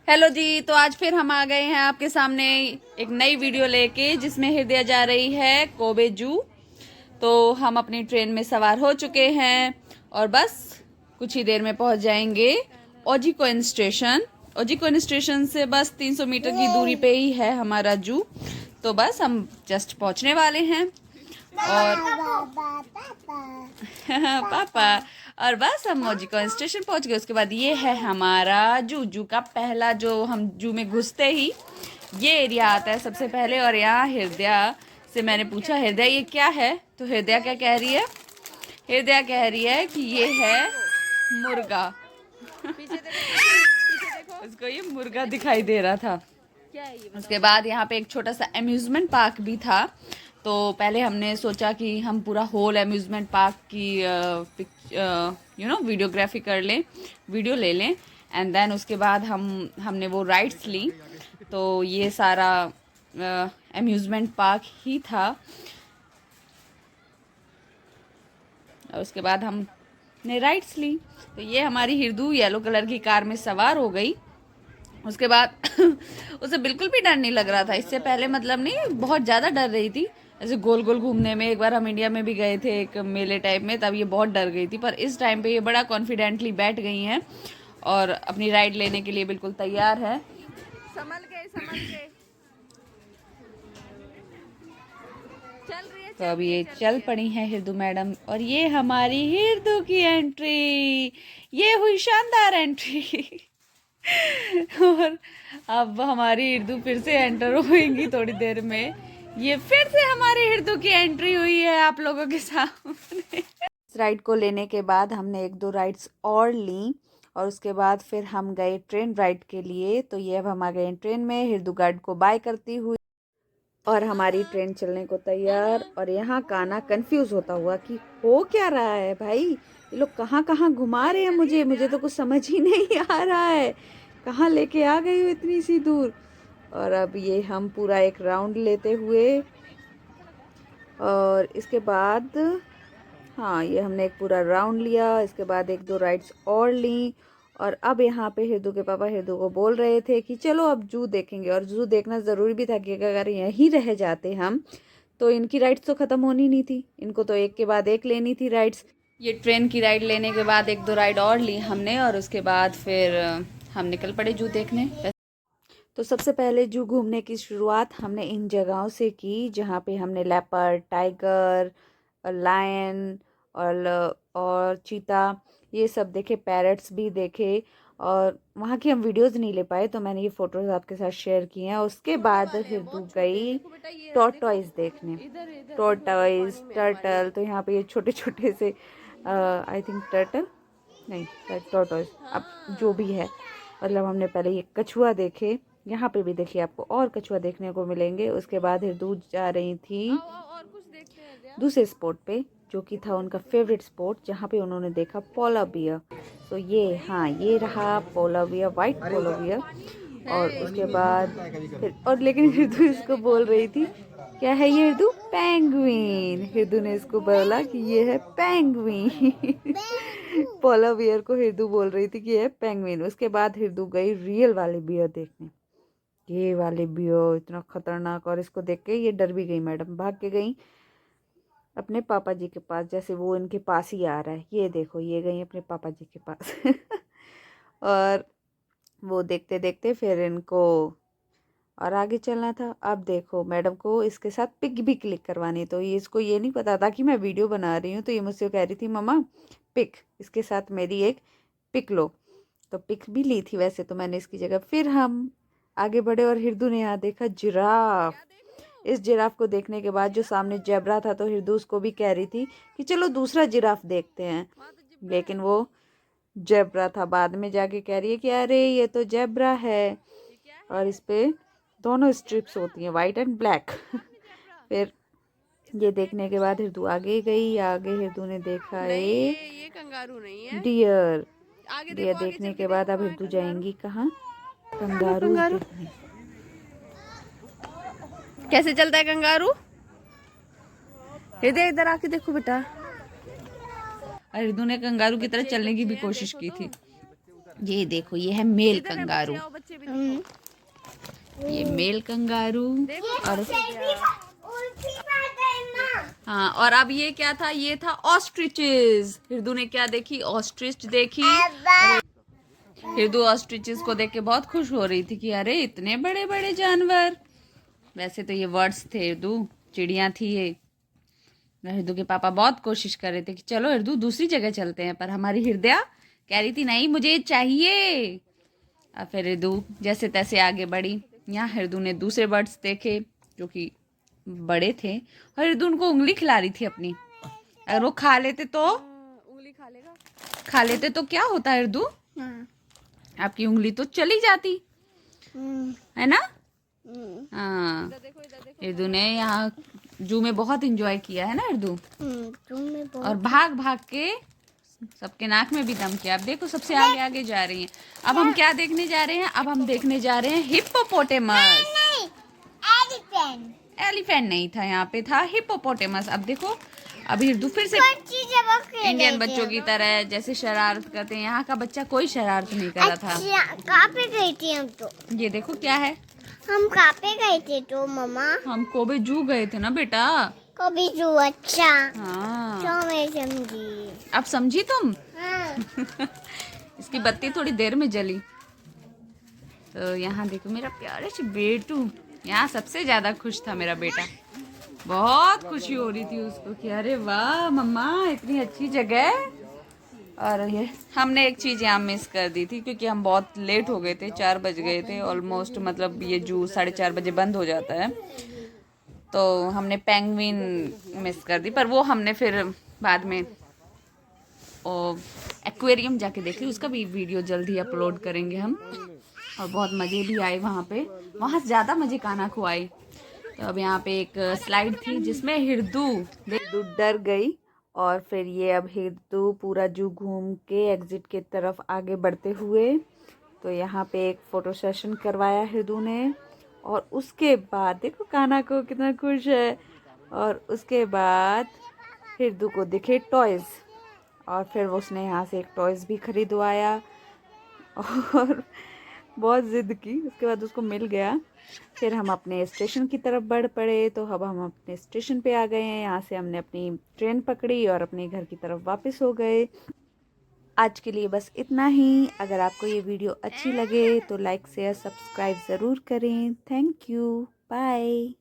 Hello जी। तो आज फिर हम आ गए हैं आपके सामने एक नई वीडियो लेके, जिसमें हृदय जा रही है कोबे जू। तो हम अपनी ट्रेन में सवार हो चुके हैं और बस कुछ ही देर में पहुंच जाएंगे ओजिकोइन स्टेशन। ओजिकोइन स्टेशन से बस 300 मीटर की दूरी पे ही है हमारा जू। तो बस हम जस्ट पहुंचने वाले हैं और पापा। और बस हम ओजिकोइन स्टेशन पहुंच गए। उसके बाद ये है हमारा जू का पहला, जो हम जू में घुसते ही ये एरिया आता है सबसे पहले। और यहाँ हृदय से मैंने पूछा, हृदय ये क्या है? तो हृदय क्या कह रही है? हृदय कह रही है कि ये है मुर्गा। उसको ये मुर्गा दिखाई दे रहा था। उसके बाद यहाँ पे एक छोटा सा अम्यूज़मेंट पार्क भी था। तो पहले हमने सोचा कि हम पूरा होल अम्यूज़मेंट पार्क की वीडियोग्राफी कर लें, वीडियो ले लें। एंड देन उसके बाद हमने वो राइड्स ली। तो ये सारा अम्यूज़मेंट पार्क ही था। और उसके बाद हमने राइड्स ली। तो ये हमारी हिरदू येलो कलर की कार में सवार हो गई। उसके बाद उसे बिल्कुल भी डर नहीं लग रहा था। इससे पहले मतलब नहीं, बहुत ज़्यादा डर रही थी ऐसे गोल गोल घूमने में। एक बार हम इंडिया में भी गए थे एक मेले टाइप में, तब ये बहुत डर गई थी। पर इस टाइम पे ये बड़ा कॉन्फिडेंटली बैठ गई हैं और अपनी राइड लेने के लिए बिल्कुल तैयार है। संभल के चल रही है। तो अब ये चल पड़ी हैं हिरदू मैडम। और ये हमारी हिरदू की एंट्री, ये हुई शानदार एंट्री। और अब हमारी हिरदू फिर से एंटर होएंगी थोड़ी देर में। ये फिर से हमारी हिरदू की एंट्री हुई है आप लोगों के सामने। इस राइड को लेने के बाद हमने एक दो राइड्स और ली और उसके बाद फिर हम गए ट्रेन राइड के लिए। तो ये अब हम आ गए ट्रेन में, हिरदू गार्ड को बाय करती हुई। और हमारी ट्रेन चलने को तैयार। और यहाँ काना कंफ्यूज होता हुआ कि हो क्या रहा है भाई, ये लोग कहाँ कहाँ घुमा रहे हैं मुझे तो कुछ समझ ही नहीं आ रहा है, कहाँ लेके आ गई हो इतनी सी दूर। और अब ये हम पूरा एक राउंड लेते हुए, और इसके बाद हाँ, ये हमने एक पूरा राउंड लिया। इसके बाद एक दो राइड्स और ली। और अब यहाँ पे हिरदू के पापा हिरदू को बोल रहे थे कि चलो अब जू देखेंगे। और जू देखना ज़रूरी भी था, कि अगर यहीं रह जाते हम तो इनकी राइड्स तो ख़त्म होनी नहीं थी, इनको तो एक के बाद एक लेनी थी राइड्स। ये ट्रेन की राइड लेने के बाद एक दो राइड और ली हमने। और उसके बाद फिर हम निकल पड़े जू देखने। तो सबसे पहले जू घूमने की शुरुआत हमने इन जगहों से की, जहाँ पे हमने लेपर्ड, टाइगर, लायन और चीता ये सब देखे, पैरट्स भी देखे। और वहाँ की हम वीडियोस नहीं ले पाए, तो मैंने ये फ़ोटोज़ आपके साथ शेयर किए हैं। उसके बाद हिरदू गई टॉर्टॉइस देखने, टॉर्टॉइस, टर्टल। तो यहाँ पे ये छोटे छोटे से आई थिंक टर्टल नहीं, टॉर्टॉइस, अब जो भी है। मतलब हमने पहले ये कछुआ देखे, यहाँ पे भी देखिए आपको और कछुआ देखने को मिलेंगे। उसके बाद हिरदू जा रही थी दूसरे स्पॉट पे, जो कि था उनका फेवरेट स्पॉट, जहाँ पे उन्होंने देखा पोलर बियर। तो ये हाँ, ये रहा polar bear, white polar bear. और उसके बाद फिर, और लेकिन हिरदू इसको बोल रही थी, क्या है ये हिरदू? पेंगुइन। हिरदू ने इसको बोला कि ये है पेंगुइन। पोलर बियर को हिरदू बोल रही थी कि ये है पेंगुइन। उसके बाद हिरदू गई रियल वाले बियर देखने। ये वाले बियर इतना खतरनाक, और इसको देख के ये डर भी गई मैडम, भाग के गई अपने पापा जी के पास, जैसे वो इनके पास ही आ रहा है। ये देखो, ये गई अपने पापा जी के पास। और वो देखते देखते फिर इनको और आगे चलना था। अब देखो, मैडम को इसके साथ पिक भी क्लिक करवानी। तो ये इसको ये नहीं पता था कि मैं वीडियो बना रही हूँ। तो ये मुझसे कह रही थी, मम्मा पिक, इसके साथ मेरी एक पिक लो। तो पिक भी ली थी वैसे तो मैंने इसकी जगह। फिर हम आगे बढ़े और हिरदू ने यहाँ देखा जिराफ। इस जिराफ को देखने के बाद जो सामने जेब्रा था, तो हिरदू उसको भी कह रही थी कि चलो दूसरा जिराफ देखते हैं। लेकिन वो जेब्रा था। बाद में जाके कह रही है कि अरे ये तो जेब्रा है, और इस पे दोनों स्ट्रिप्स होती हैं, वाइट एंड ब्लैक। फिर ये देखने के बाद हिरदू आगे गई। आगे हिरदू ने देखा ये कंगारू नहीं है। डियर। आगे डियर देखो, देखने के बाद अब हिरदू जाएंगी कहाँ? कंगारू देखने। कैसे चलता है कंगारू? हृदय इधर आके देखो बेटा। हिरदू ने कंगारू की तरह चलने की भी कोशिश की थी। ये देखो, ये है मेल कंगारू। ये मेल कंगारू। और हाँ, और अब ये क्या था? ये था ऑस्ट्रिचेस। हिरदू ने क्या देखी? ऑस्ट्रिच देखी। हिरदू ऑस्ट्रिचेस को देख के बहुत खुश हो रही थी कि अरे इतने बड़े बड़े जानवर। वैसे तो ये वर्ड्स थे हिरदू, चिड़िया थी ये। हिरदू के पापा बहुत कोशिश कर रहे थे कि चलो हिरदू दूसरी जगह चलते हैं, पर हमारी हृदया कह रही थी नहीं मुझे चाहिए। और फिर हिरदू जैसे तैसे आगे बढ़ी। यहाँ हिरदू ने दूसरे बर्ड्स देखे जो कि बड़े थे, और हिरदू उनको उंगली खिला रही थी अपनी। अगर वो खा लेते तो उंगली खा लेगा। खा लेते तो क्या होता हिरदू? आपकी उंगली तो चली जाती, है ना? हाँ, इधर देखो। हिरदू ने यहाँ जू में बहुत एंजॉय किया है ना हिरदू। जू में बहुत। और भाग भाग के सबके नाक में भी दम किया। अब देखो सबसे आगे आगे जा रही हैं। अब हम क्या देखने जा रहे हैं? अब हम देखने जा रहे हैं हिप्पोपोटेमस। एलिफेंट। एलिफेंट नहीं था, यहाँ पे था हिप्पोपोटेमस। अब देखो, अब हिरदू फिर से इंडियन बच्चों की तरह जैसे शरारत करते हैं। यहाँ का बच्चा कोई शरारत नहीं कर रहा था। कहाँ पे गई थी हम? तो ये देखो क्या है। हम कहाँ पे गए थे तो मम्मा? हम कोबे जू गए थे ना बेटा। कभी जू। अच्छा। हाँ, तो मैं समझी। अब समझी तुम? हाँ। इसकी बत्ती थोड़ी देर में जली। तो यहाँ देखो मेरा प्यारे से बेटू, यहाँ सबसे ज्यादा खुश था मेरा बेटा। बहुत खुशी हो रही थी उसको कि अरे वाह मम्मा इतनी अच्छी जगह। और ये हमने एक चीज़ यहाँ मिस कर दी थी क्योंकि हम बहुत लेट हो गए थे, 4 बज गए थे ऑलमोस्ट। मतलब ये जू 4:30 बजे बंद हो जाता है, तो हमने पेंगुइन मिस कर दी। पर वो हमने फिर बाद में एक्वेरियम जाके देख ली, उसका भी वीडियो जल्द ही अपलोड करेंगे हम। और बहुत मज़े भी आए वहाँ पे, वहाँ ज़्यादा मज़े कान्हा को आए। तो अब यहाँ पे एक स्लाइड थी जिसमें हिरदू डर गई। और फिर ये अब हिरदू पूरा जू घूम के एग्जिट की तरफ आगे बढ़ते हुए, तो यहाँ पे एक फ़ोटो सेशन करवाया हिरदू ने। और उसके बाद देखो कान्हा को कितना खुश है। और उसके बाद हिरदू को दिखे टॉयज़, और फिर उसने यहाँ से एक टॉयज़ भी खरीदवाया और बहुत ज़िद की। उसके बाद उसको मिल गया। फिर हम अपने स्टेशन की तरफ बढ़ पड़े। तो अब हम अपने स्टेशन पे आ गए हैं। यहाँ से हमने अपनी ट्रेन पकड़ी और अपने घर की तरफ वापस हो गए। आज के लिए बस इतना ही। अगर आपको ये वीडियो अच्छी लगे तो लाइक शेयर सब्सक्राइब ज़रूर करें। Thank you, bye.